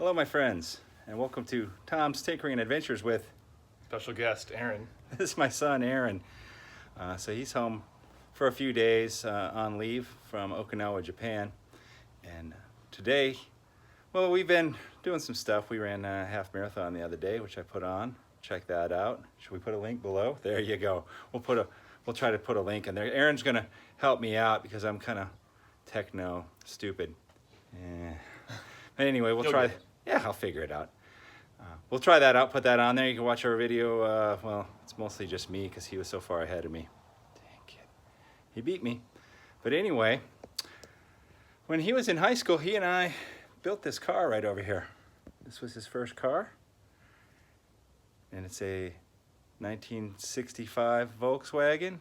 Hello my friends, and welcome to Tom's Tinkering Adventures with special guest, Aaron. This is my son, Aaron. So he's home for a few days on leave from Okinawa, Japan. And today, well, we've been doing some stuff. We ran a half marathon the other day, which I put on. Check that out. Should we put a link below? There you go. We'll try to put a link in there. Aaron's gonna help me out because I'm kind of techno stupid. But anyway, we'll try. Yeah, I'll figure it out. We'll try that out, put that on there. You can watch our video. Well, it's mostly just me because he was so far ahead of me. Dang kid. He beat me. But anyway, when he was in high school, he and I built this car right over here. This was his first car. And it's a 1965 Volkswagen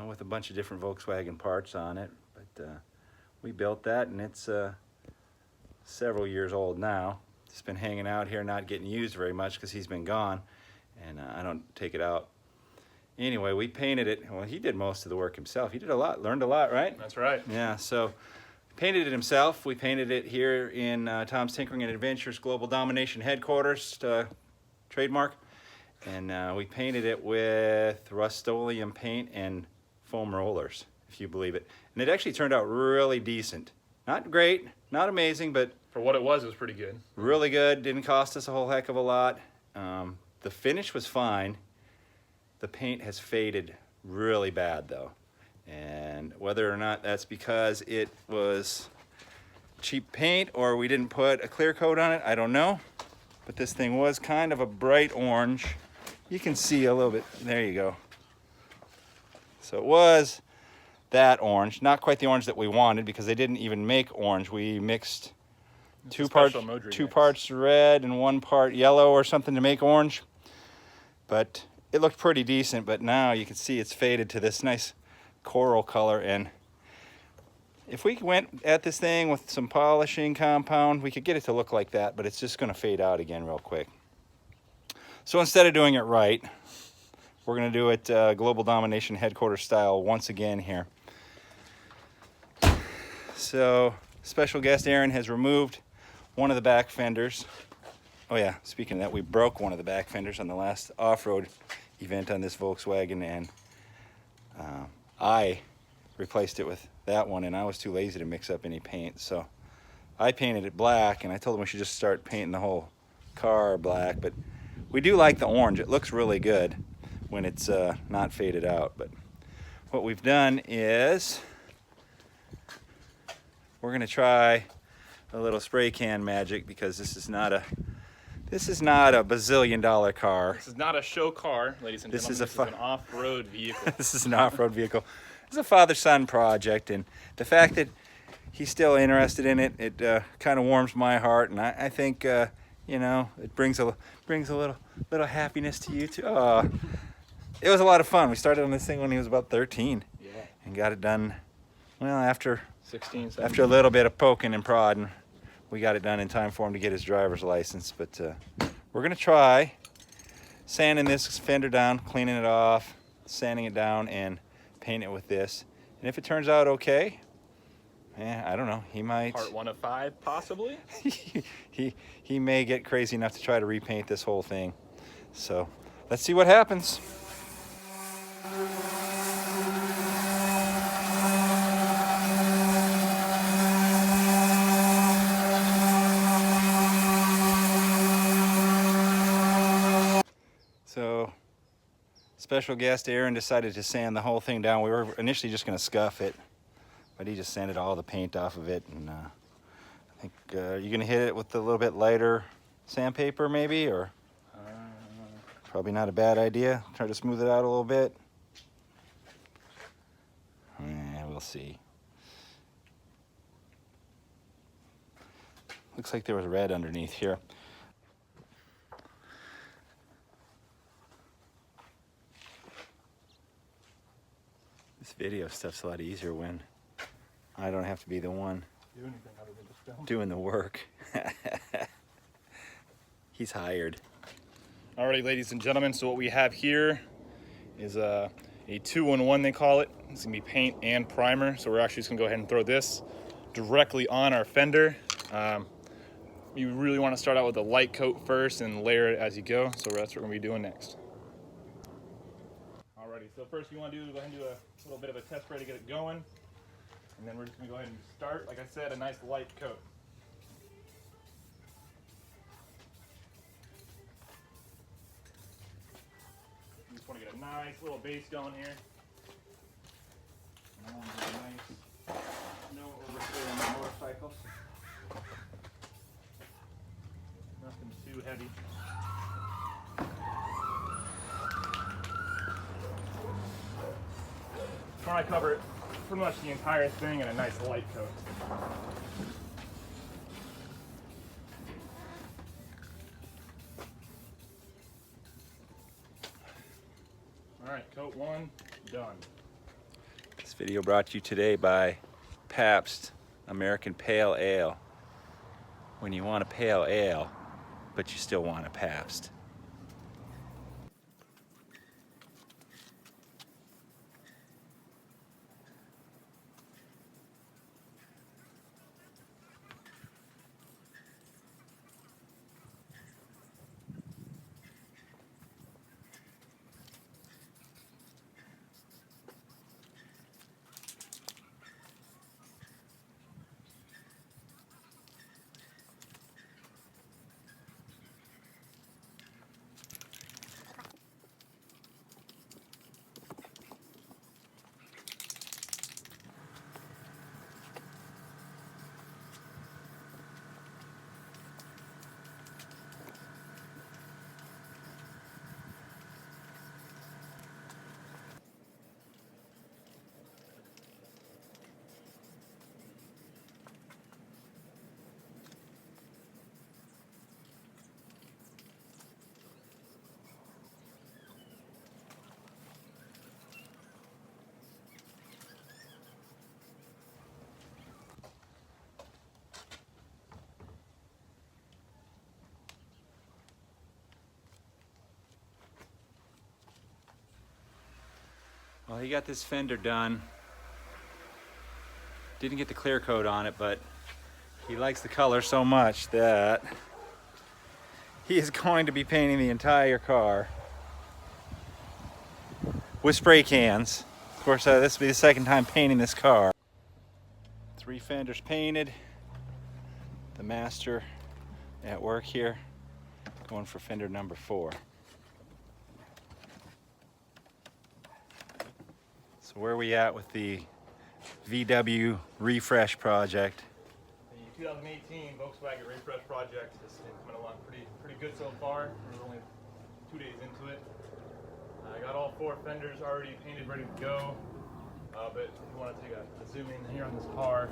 with a bunch of different Volkswagen parts on it. But we built that, and it's several years old now. It's been hanging out here, not getting used very much because he's been gone, and I don't take it out. Anyway, we painted it. Well, he did most of the work himself. He did a lot, learned a lot, right? That's right. Yeah, so painted it himself. We painted it here in Tom's Tinkering and Adventures Global Domination Headquarters, trademark. And we painted it with Rust-Oleum paint and foam rollers, if you believe it. And it actually turned out really decent. Not great, not amazing, but for what it was pretty good. Really good. Didn't cost us a whole heck of a lot. The finish was fine. The paint has faded really bad though. And whether or not that's because it was cheap paint or we didn't put a clear coat on it, I don't know. But this thing was kind of a bright orange. You can see a little bit. There you go. So it was that orange. Not quite the orange that we wanted because they didn't even make orange. We mixed two parts red and one part yellow or something to make orange. But it looked pretty decent, but now you can see it's faded to this nice coral color. And if we went at this thing with some polishing compound, we could get it to look like that, but it's just going to fade out again real quick. So instead of doing it right, we're going to do it Global Domination Headquarters style once again here. So special guest Aaron has removed one of the back fenders. Oh yeah, speaking of that, we broke one of the back fenders on the last off-road event on this Volkswagen, and I replaced it with that one, and I was too lazy to mix up any paint, so I painted it black, and I told him we should just start painting the whole car black. But we do like the orange. It looks really good when it's not faded out. But what we've done is we're gonna try a little spray can magic because this is not a bazillion-dollar car. This is not a show car, ladies and gentlemen. This is an off-road vehicle. This is an off-road vehicle. It's a father-son project, and the fact that he's still interested in it, it kind of warms my heart, and I think you know, it brings a little happiness to you too. It was a lot of fun. We started on this thing when he was about 13, and got it done. Well, after 16, 17. After a little bit of poking and prodding, we got it done in time for him to get his driver's license. But we're gonna try sanding this fender down, cleaning it off, sanding it down, and paint it with this. And if it turns out okay, I don't know, he might. Part 1 of 5, possibly. he may get crazy enough to try to repaint this whole thing. So let's see what happens. So, special guest Aaron decided to sand the whole thing down. We were initially just going to scuff it, but he just sanded all the paint off of it. And I think you're going to hit it with a little bit lighter sandpaper maybe, or probably not a bad idea. Try to smooth it out a little bit. We'll see. Looks like there was red underneath here. This video stuff's a lot easier when I don't have to be the one doing the work. He's hired. Alrighty, ladies and gentlemen, so what we have here is a 2-in-1, they call it. It's gonna be paint and primer, so we're actually just gonna go ahead and throw this directly on our fender. you really want to start out with a light coat first and layer it as you go. So that's what we're going to be doing next. Alrighty, so first you want to do, go ahead and do a little bit of a test spray to get it going. And then we're just going to go ahead and start, like I said, a nice light coat. You just want to get a nice little base going here. And I want to get a nice, No overspray on the motorcycle. nothing too heavy. Try to cover pretty much the entire thing in a nice light coat. Alright, coat one, done. This video brought to you today by Pabst American Pale Ale. When you want a pale ale, but you still want a Pabst. Well, he got this fender done. Didn't get the clear coat on it, but he likes the color so much that he is going to be painting the entire car with spray cans. Of course, this will be the second time painting this car. 3 fenders painted. The master at work here, going for fender number 4. So where are we at with the VW refresh project? The 2018 Volkswagen refresh project is coming along pretty good so far. We're only 2 days into it. I got all 4 fenders already painted, ready to go. But if you want to take a zoom in here on this car,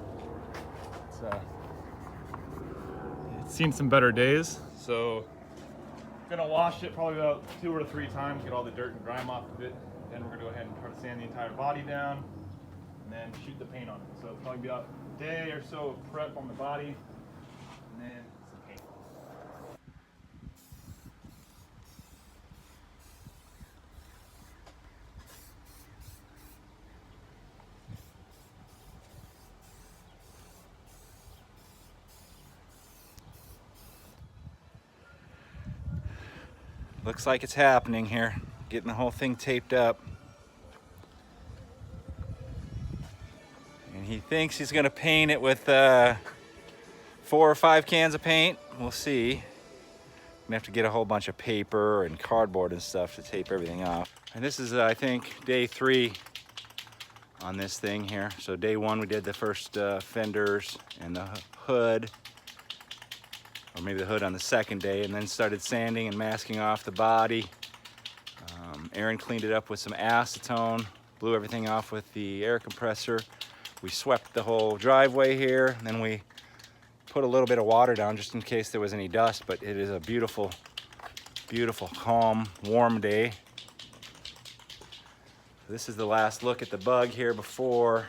it's seen some better days. So I'm gonna wash it probably about 2 or 3 times, get all the dirt and grime off of it. Then we're gonna go ahead and try to sand the entire body down and then shoot the paint on it. So it'll probably be about a day or so of prep on the body and then some paint. Looks like it's happening here. Getting the whole thing taped up. And he thinks he's gonna paint it with 4 or 5 cans of paint. We'll see. Gonna have to get a whole bunch of paper and cardboard and stuff to tape everything off. And this is, I think, day 3 on this thing here. So day 1 we did the first fenders and the hood, or maybe the hood on the second day, and then started sanding and masking off the body. Aaron cleaned it up with some acetone, blew everything off with the air compressor. We swept the whole driveway here, and then we put a little bit of water down just in case there was any dust, but it is a beautiful, beautiful, calm, warm day. This is the last look at the Bug here before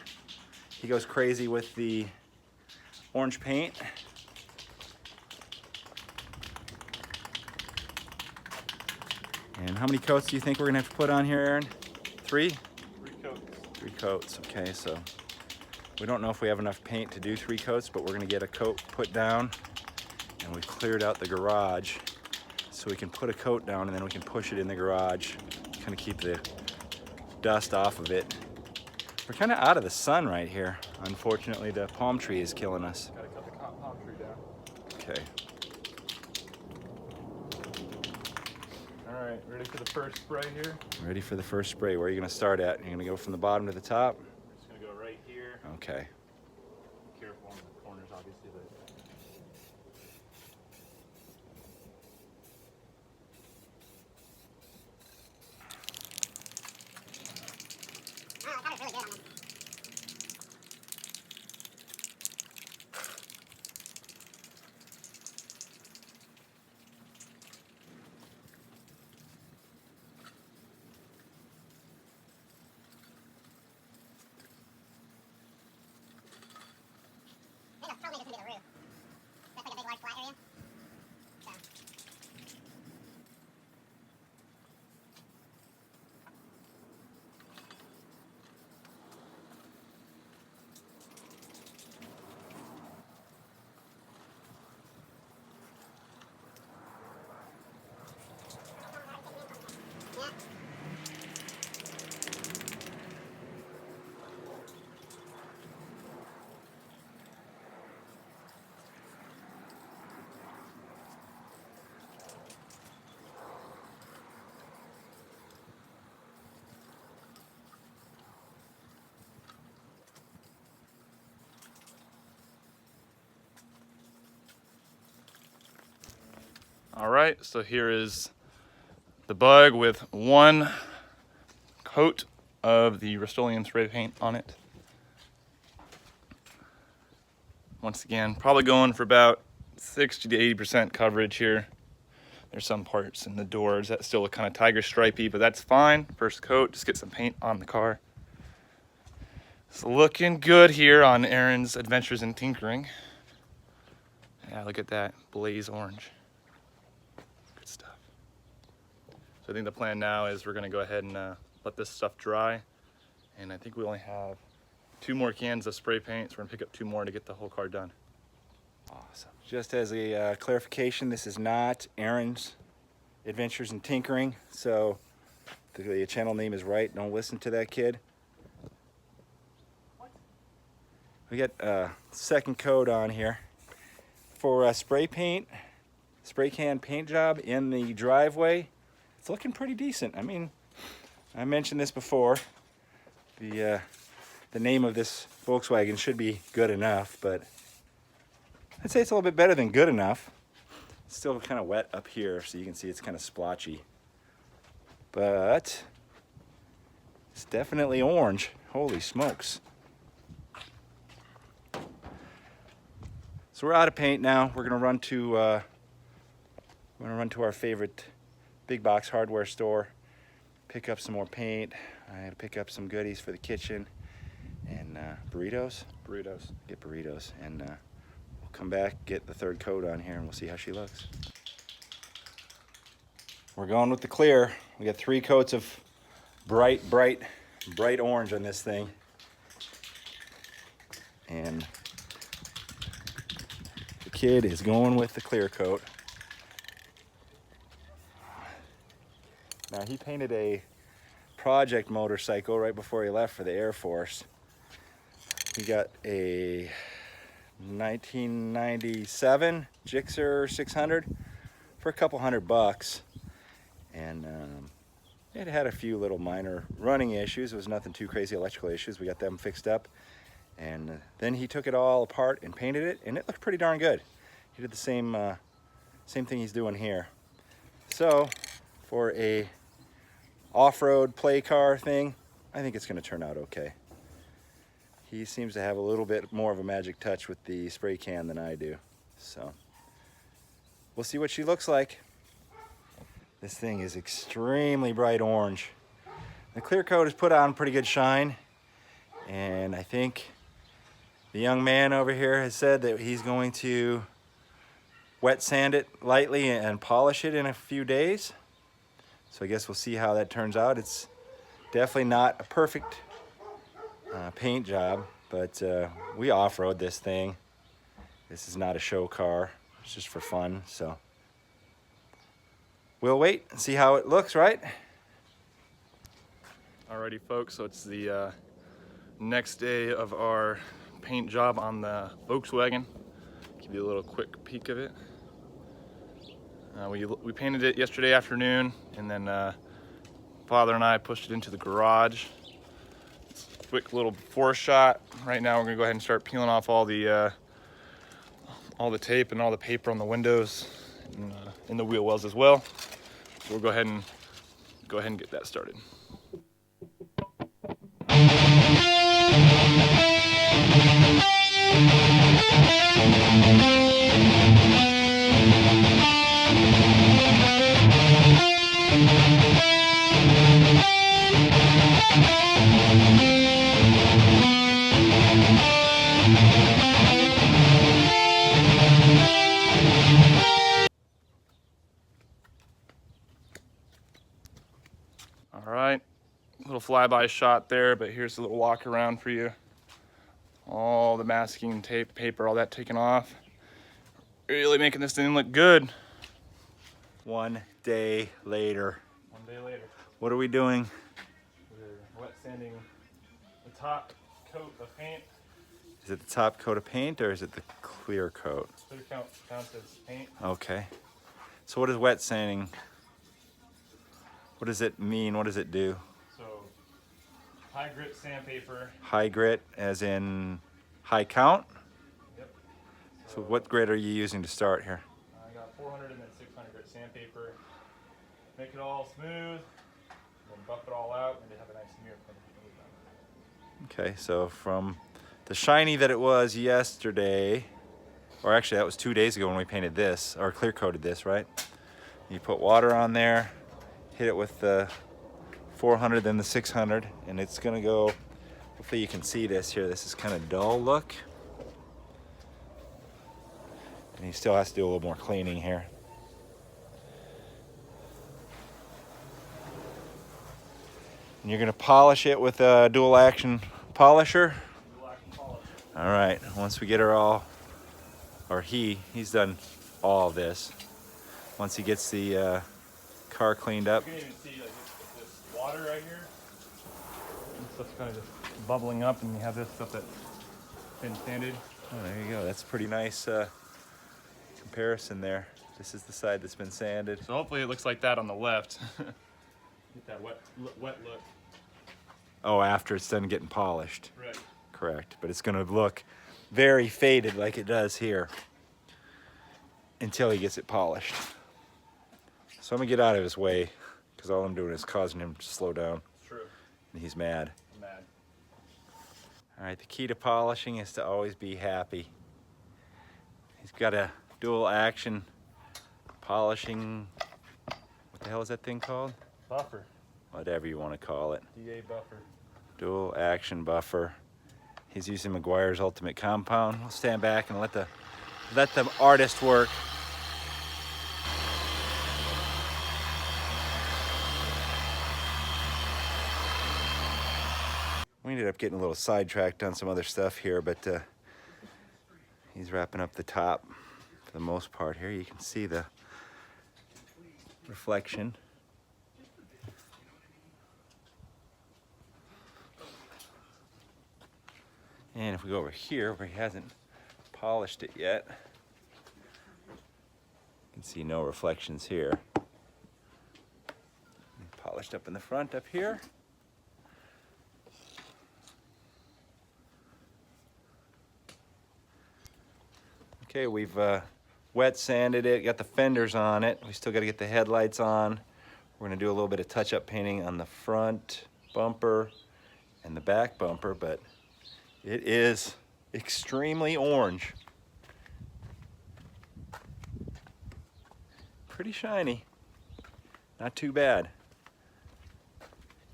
he goes crazy with the orange paint. And how many coats do you think we're gonna have to put on here, Aaron? 3? 3 coats. 3 coats, okay, so we don't know if we have enough paint to do 3 coats, but we're gonna get a coat put down and we cleared out the garage so we can put a coat down, and then we can push it in the garage, kind of keep the dust off of it. We're kind of out of the sun right here. Unfortunately, the palm tree is killing us. Gotta cut the palm tree down. Okay. All right, ready for the first spray here? Ready for the first spray. Where are you going to start at? You're going to go from the bottom to the top? We're just gonna go right here. Okay. Careful on the corners, obviously, but. All right, so here is the Bug with one coat of the Rust-Oleum spray paint on it. Once again, probably going for about 60 to 80% coverage here. There's some parts in the doors that still look kind of tiger stripey, but that's fine. First coat, just get some paint on the car. It's looking good here on Aaron's Adventures in Tinkering. Yeah, look at that blaze orange. Good stuff. So I think the plan now is we're gonna go ahead and let this stuff dry. And I think we only have 2 more cans of spray paint, so we're gonna pick up 2 more to get the whole car done. Awesome. Just as a clarification, this is not Aaron's Adventures in Tinkering, so the channel name is right. Don't listen to that kid. We got a second coat on here for spray paint, spray can paint job in the driveway. It's looking pretty decent. I mean, I mentioned this before. The name of this Volkswagen should be good enough, but I'd say it's a little bit better than good enough. It's still kind of wet up here, so you can see it's kind of splotchy. But it's definitely orange. Holy smokes. So we're out of paint now. We're gonna run to our favorite big box hardware store, pick up some more paint. I had to pick up some goodies for the kitchen and burritos. Get burritos, and we'll come back, get the third coat on here, and we'll see how she looks. We're going with the clear. We got 3 coats of bright orange on this thing, and the kid is going with the clear coat. Now, he painted a project motorcycle right before he left for the Air Force. He got a 1997 Gixxer 600 for a couple $100, and it had a few little minor running issues. It was nothing too crazy, electrical issues. We got them fixed up, and then he took it all apart and painted it, and it looked pretty darn good. He did the same thing he's doing here. So for a off-road play car thing, I think it's going to turn out okay. He seems to have a little bit more of a magic touch with the spray can than I do. So we'll see what she looks like. This thing is extremely bright orange. The clear coat is put on pretty good shine, and I think the young man over here has said that he's going to wet sand it lightly and polish it in a few days. So I guess we'll see how that turns out. It's definitely not a perfect paint job, but we off-road this thing. This is not a show car. It's just for fun, so. We'll wait and see how it looks, right? Alrighty folks, so it's the next day of our paint job on the Volkswagen. Give you a little quick peek of it. We painted it yesterday afternoon, and then Father and I pushed it into the garage. Quick little before shot. Right now we're gonna go ahead and start peeling off all the tape and all the paper on the windows and in the wheel wells as well. So we'll go ahead and get that started. All right, little flyby shot there, but here's a little walk around for you. All the masking tape, paper, all that taken off. Really making this thing look good. 1 day later. 1 day later. What are we doing? We're wet sanding the top coat of paint. Is it the top coat of paint or is it the clear coat? Clear counts as paint. Okay. So what is wet sanding? What does it mean? What does it do? So high grit sandpaper. High grit as in high count? Yep. So what grit are you using to start here? I got 400 and then 600 grit sandpaper. Make it all smooth, and then buff it all out, and they have a nice smear finish. Okay, so from the shiny that it was yesterday, or actually that was 2 days ago when we painted this, or clear coated this, right? You put water on there, hit it with the 400 then the 600, and it's gonna go, hopefully you can see this here, this is kind of dull look. And he still has to do a little more cleaning here. And you're gonna polish it with a dual action polisher. All right, once we get her all, or he's done all of this. Once he gets the car cleaned up. You can even see like this water right here. And stuff's kind of just bubbling up, and you have this stuff that's been sanded. Oh, there you go, that's a pretty nice comparison there. This is the side that's been sanded. So hopefully it looks like that on the left. Get that wet look. Oh, after it's done getting polished. Right. Correct, but it's gonna look very faded like it does here until he gets it polished. So I'm gonna get out of his way because all I'm doing is causing him to slow down. True. And he's mad. I'm mad. All right, the key to polishing is to always be happy. He's got a dual action polishing, what the hell is that thing called? Buffer. Whatever you want to call it. DA buffer. Dual action buffer. He's using McGuire's Ultimate Compound. We'll stand back and let the artist work. We ended up getting a little sidetracked on some other stuff here, but he's wrapping up the top for the most part here. You can see the reflection. And if we go over here where he hasn't polished it yet, you can see no reflections here. Polished up in the front up here. Okay, we've wet sanded it, got the fenders on it. We still got to get the headlights on. We're going to do a little bit of touch-up painting on the front bumper and the back bumper, but it is extremely orange. Pretty shiny. Not too bad.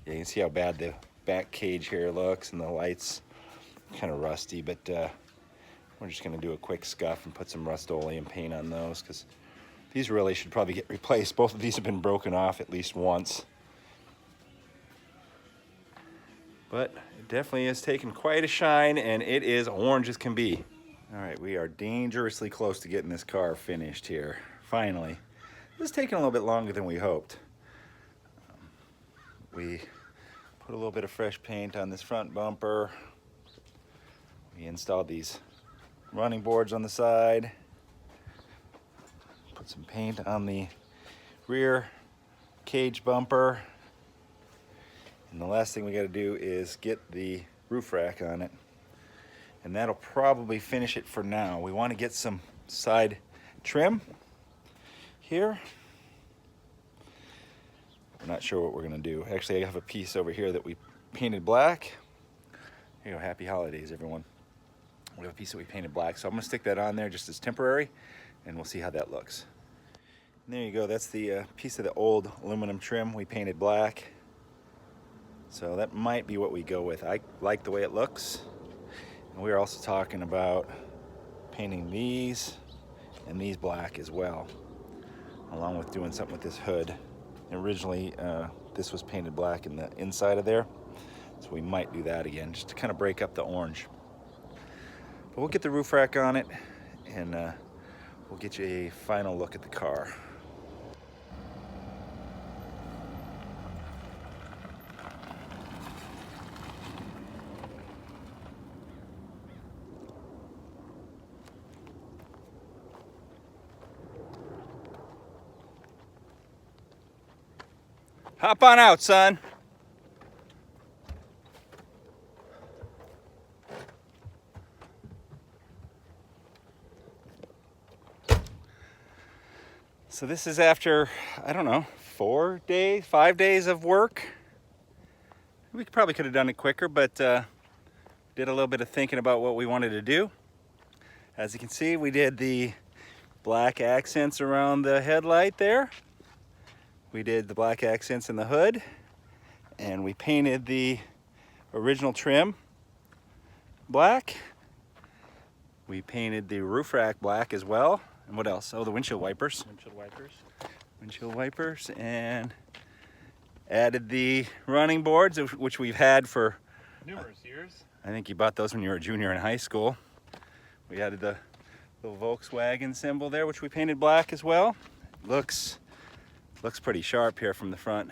Yeah, you can see how bad the back cage here looks, and the lights kind of rusty, but we're just gonna do a quick scuff and put some Rust-Oleum paint on those, because these really should probably get replaced. Both of these have been broken off at least once. But it definitely has taken quite a shine, and it is orange as can be. All right, we are dangerously close to getting this car finished here. Finally. This is taking a little bit longer than we hoped. We put a little bit of fresh paint on this front bumper. We installed these running boards on the side. Put some paint on the rear cage bumper. And the last thing we got to do is get the roof rack on it. And that'll probably finish it for now. We want to get some side trim here. I'm not sure what we're going to do. Actually, I have a piece over here that we painted black. Here you go, happy holidays, everyone. We have a piece that we painted black, so I'm going to stick that on there just as temporary, and we'll see how that looks. And there you go, that's the piece of the old aluminum trim we painted black. So that might be what we go with. I like the way it looks. And we were also talking about painting these and these black as well, along with doing something with this hood. Originally, this was painted black in the inside of there, so we might do that again, just to kind of break up the orange. But we'll get the roof rack on it, and we'll get you a final look at the car. Hop on out, son. So this is after, I don't know, 5 days of work. We probably could have done it quicker, but did a little bit of thinking about what we wanted to do. As you can see, we did the black accents around the headlight there. We did the black accents in the hood, and we painted the original trim black. We painted the roof rack black as well. And what else? Oh, the windshield wipers. Windshield wipers, and added the running boards, which we've had for numerous years. I think you bought those when you were a junior in high school. We added the little Volkswagen symbol there, which we painted black as well. Looks pretty sharp here from the front.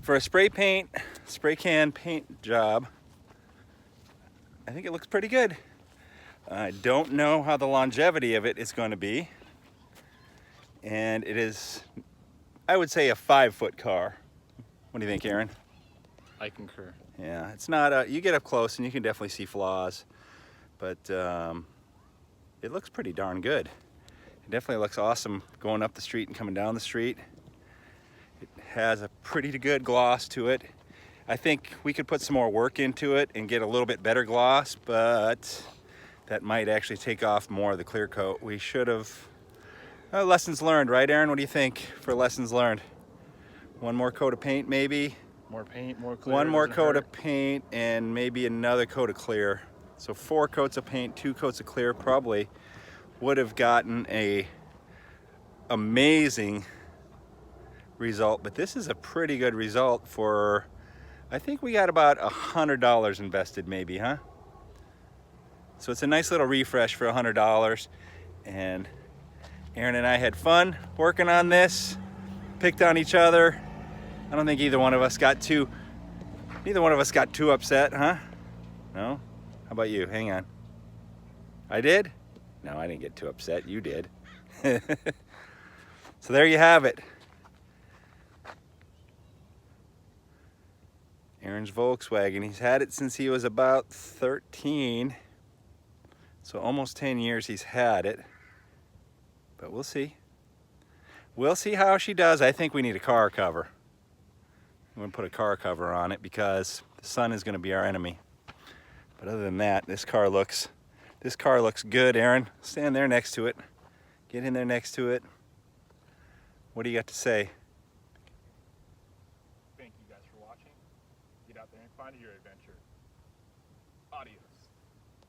For a spray can paint job, I think it looks pretty good. I don't know how the longevity of it is going to be. And it is, I would say, a 5-foot car. What do you think, Aaron? I concur. Yeah, it's not you get up close and you can definitely see flaws, but it looks pretty darn good. It definitely looks awesome going up the street and coming down the street. It has a pretty good gloss to it. I think we could put some more work into it and get a little bit better gloss, but that might actually take off more of the clear coat. We should have, lessons learned, right, Aaron? What do you think for lessons learned? One more coat of paint, maybe? More paint, more clear. One more coat of paint and maybe another coat of clear. So 4 coats of paint, 2 coats of clear probably would have gotten a amazing result, but this is a pretty good result for, I think we got about $100 invested maybe, huh? So it's a nice little refresh for $100, and Aaron and I had fun working on this, picked on each other. I don't think neither one of us got too upset, huh? No? How about you? Hang on. I did? No, I didn't get too upset. You did. So there you have it. Aaron's Volkswagen. He's had it since he was about 13. So almost 10 years he's had it. But we'll see. We'll see how she does. I think we need a car cover. I'm going to put a car cover on it because the sun is going to be our enemy. But other than that, this car looks good, Aaron. Stand there next to it. Get in there next to it. What do you got to say? Thank you guys for watching. Get out there and find your adventure.